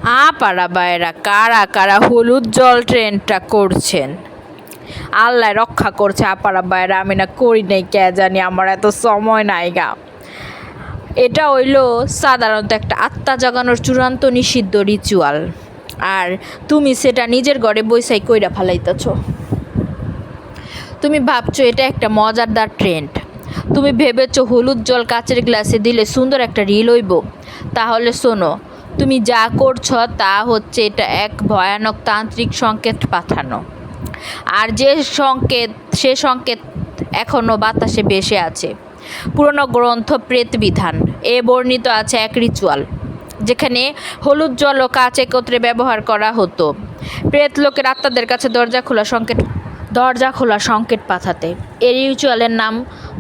পাড়া বাইরা কারা কারা হলুদ জল ট্রেনটা করছেন? আল্লাহ রক্ষা করছে আপারা বাইরা, আমি না করি নাই কে জানি, আমার এত সময় নাই গা। এটা হইল সাধারণত একটা আত্মা জাগানোর চূড়ান্ত নিষিদ্ধ রিচুয়াল, আর তুমি সেটা নিজের ঘরে বৈশাই কইরা ফালাইতেছ। তুমি ভাবছো এটা একটা মজাদার ট্রেন্ড, তুমি ভেবেছো হলুদ জল কাচের গ্লাসে দিলে সুন্দর একটা রিল হইব। তাহলে শোনো, তুমি যা করছো তা হচ্ছে এটা এক ভয়ানক তান্ত্রিক সংকেত পাঠানো। আর সে সংকেত এখনও বাতাসে ভেসে আছে। পুরনো গ্রন্থ প্রেতবিধান এ বর্ণিত আছে এক রিচুয়াল যেখানে হলুদ জল ও কাচ একত্রে ব্যবহার করা হতো প্রেত লোকের আত্মাদের কাছে দরজা খোলা সংকেত পাঠাতে। এই রিচুয়ালের নাম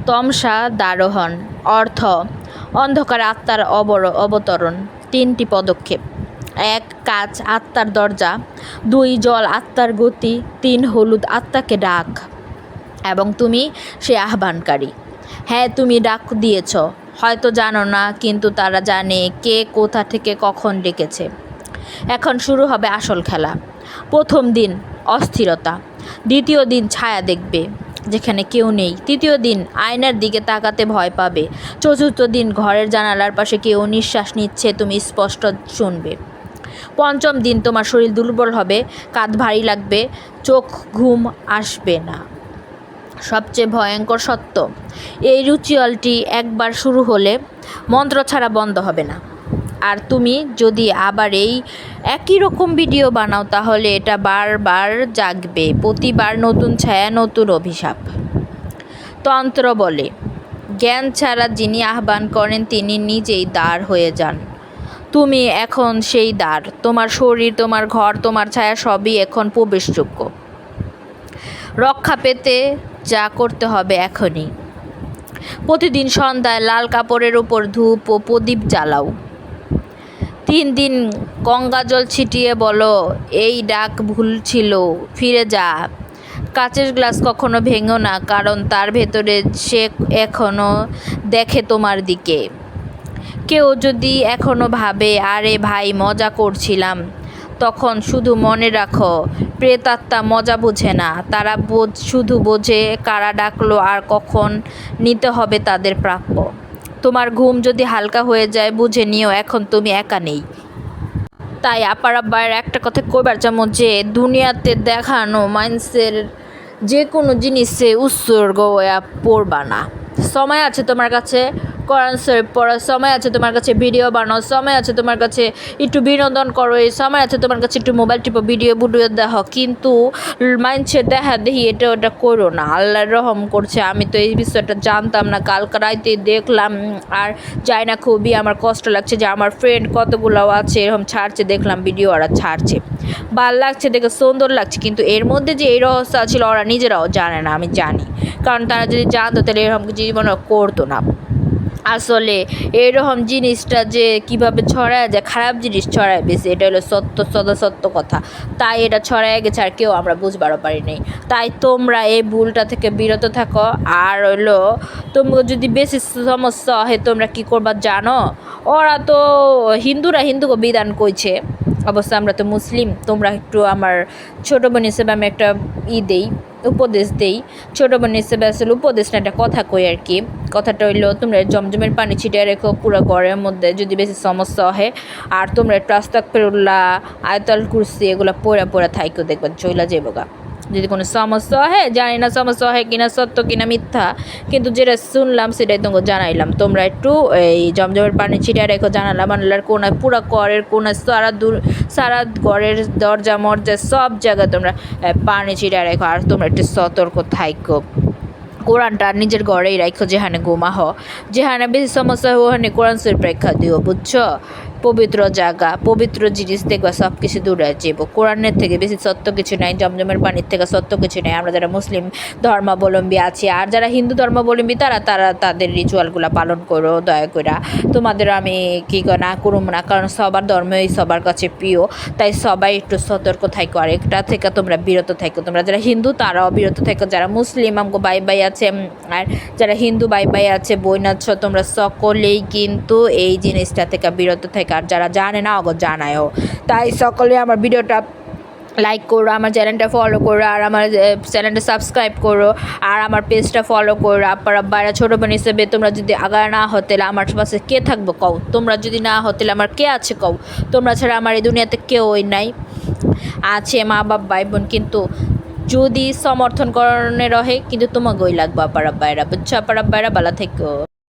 তমসা দারোহণ, অর্থ অন্ধকার আত্মার অবতরণ। 3টি পদক্ষেপ: 1 কাচ আত্মার দরজা, 2 জল আত্মার গতি, 3 হলুদ আত্মাকে ডাক এবং তুমি সে আহ্বানকারী। হ্যাঁ, তুমি ডাক দিয়েছ, হয়তো জানো না, কিন্তু তারা জানে কে কোথা থেকে কখন ডেকেছে। এখন শুরু হবে আসল খেলা। প্রথম দিন অস্থিরতা, দ্বিতীয় দিন ছায়া দেখবে যেখানে কেউ নেই, তৃতীয় দিন আয়নার দিকে তাকাতে ভয় পাবে, চতুর্থ দিন ঘরের জানালার পাশে কেউ নিঃশ্বাস নিচ্ছে তুমি স্পষ্ট শুনবে, পঞ্চম দিন তোমার শরীর দুর্বল হবে, কাঁধ ভারী লাগবে, চোখ ঘুম আসবে না। সবচেয়ে ভয়ঙ্কর সত্য, এই রিচুয়ালটি একবার শুরু হলে মন্ত্র ছাড়া বন্ধ হবে না। আর তুমি যদি আবার এই একই রকম ভিডিও বানাও তাহলে এটা বারবার জাগবে, প্রতিবার নতুন ছায়া, নতুন অভিশাপ। তন্ত্র বলে জ্ঞান ছাড়া যিনি আহ্বান করেন তিনি নিজেই দ্বার হয়ে যান। তুমি এখন সেই দ্বার, তোমার শরীর, তোমার ঘর, তোমার ছায়া সবই এখন প্রবেশযোগ্য। রক্ষা পেতে যা করতে হবে এখনই। প্রতিদিন সন্ধ্যায় লাল কাপড়ের উপর ধূপ ও প্রদীপ জ্বালাও। 3 দিন গঙ্গা জল ছিটিয়ে বলো, এই ডাক ভুল ছিল, ফিরে যা। কাচের গ্লাস কখনো ভেঙো না, কারণ তার ভেতরে সে এখনও দেখে তোমার দিকে। কেউ যদি এখনও ভাবে আরে ভাই মজা করছিলাম, তখন শুধু মনে রাখো প্রেতাত্মা মজা বোঝে না, তারা শুধু বোঝে কারা ডাকলো আর কখন নিতে হবে তাদের প্রাপ্য। তোমার ঘুম যদি হালকা হয়ে যায় বুঝে নিও এখন তুমি একা নেই। তাই আপার আব্বার একটা কথা কইবার চামো যে দুনিয়াতে দেখানো মানুষের যে কোনো জিনিসে উৎসর্গ হয়ে পড়বা না। সময় আছে তোমার কাছে কোরআন শরীফ পড়ার, সময় আছে তোমার কাছে ভিডিও বানাও, সময় আছে তোমার কাছে একটু বিনোদন করো, এই সময় আছে তোমার কাছে একটু মোবাইল টিপো, ভিডিও দেখো, কিন্তু মানুষের দেখা দেখি এটা ওটা করো না। আল্লাহর রহম করছে, আমি তো এই বিষয়টা জানতাম না, কালকে রাইতে দেখলাম। আর যাই না, খুবই আমার কষ্ট লাগছে যে আমার ফ্রেন্ড কতগুলো আছে এরকম ছাড়ছে, দেখলাম ভিডিও ওরা ছাড়ছে, ভাল লাগছে দেখে, সুন্দর লাগছে, কিন্তু এর মধ্যে যে এই রহস্য ছিল ওরা নিজেরাও জানে না, আমি জানি, কারণ তারা যদি জানতো তাহলে এরকম জীবন করতো না। আসলে এরকম জিনিসটা যে কিভাবে ছড়ায় যায়, খারাপ জিনিস ছড়ায় বেশি, এটা হলো সত্য কথা। তাই এটা ছড়ায় গেছে আর কেউ আমরা বুঝবারও পারি নাই। তাই তোমরা এই ভুলটা থেকে বিরত থাকো। আর হলো তোমরা যদি বেশি সমস্যা হয় তোমরা কি করবা জানো, ওরা তো হিন্দুকে বিধান কইছে, অবশ্য আমরা তো মুসলিম। তোমরা একটু আমার ছোটো বোন হিসেবে আমি একটা উপদেশ দেই, ছোটো বোন হিসেবে আসলে উপদেশ না, একটা কথা কই আর কি। কথাটা হইলো তোমরা জমজমের পানি ছিটিয়ে রেখো পুরো ঘরের মধ্যে, যদি বেশি সমস্যা হয়। আর তোমরা একটু আস্তাগফিরুল্লাহ, আয়াতুল কুরসি এগুলো পড়া থাইকো, দেখবা চইলা যাইব গা। যদি কোনো সমস্যা হয়, জানি না সমস্যা হয় কিনা, সত্য কিনা মিথ্যা, কিন্তু যেটা শুনলাম সেটাই তোমাকে জানাইলাম। তোমরা একটু এই জমজমের পানি ছিটিয়ে রেখো জানালা বানালার কোনায়, পুরো ঘরের কোনায়, সারা ঘরের দরজা মরজা সব জায়গায় তোমরা পানি ছিটিয়ে রেখো। আর তোমরা একটু সতর্ক থাইকো। কোরআনটা নিজের ঘরেই রাখো, যেখানে ঘুমাহ, যেখানে বেশি সমস্যা হয় ওখানে কোরআন শরীফ রেখা দিও, বুঝছো? পবিত্র জায়গা, পবিত্র জিনিস দেখবা সব কিছু দূরে যাব। কোরআনের থেকে বেশি সত্য কিছু নাই, জমজমের পানির থেকে সত্য কিছু নেই। আমরা যারা মুসলিম ধর্মাবলম্বী আছি আর যারা হিন্দু ধর্মাবলম্বী তারা তাদের রিচুয়ালগুলো পালন করো দয়া করে। তোমাদের আমি না করুম না, কারণ সবার ধর্মই সবার কাছে প্রিয়, তাই সবাই একটু সতর্ক থাকো। আর একটা থেকে তোমরা বিরত থাকো। তোমরা যারা হিন্দু তারাও বিরত থাকো, যারা মুসলিম আমাকে বাই আছে আর যারা হিন্দু বাই আছে বোন আছো, তোমরা সকলেই কিন্তু এই জিনিসটা থেকে বিরত থাকো। আর যারা জানে না অগো জানায়ও। তাই সকলে আমার ভিডিওটা লাইক করো, আমার চ্যানেলটা ফলো করো, আর আমার চ্যানেলটা সাবস্ক্রাইব করো, আর আমার পেজটা ফলো করো। আব্বার আব্বারা ছোটো বোন হিসেবে তোমরা যদি আগার না হতে আমার পাশে কে থাকবো কও, তোমরা যদি না হতে আমার কে আছে কও, তোমরা ছাড়া আমার এই দুনিয়াতে কেউই নাই। আছে মা বাপ ভাই বোন, কিন্তু যদি সমর্থন করণে রহে কিন্তু তোমাকেই লাগবে আব্বার আব্বাইরা, বুঝছো আব্বার আব্বাইরা, ভালো থেকো।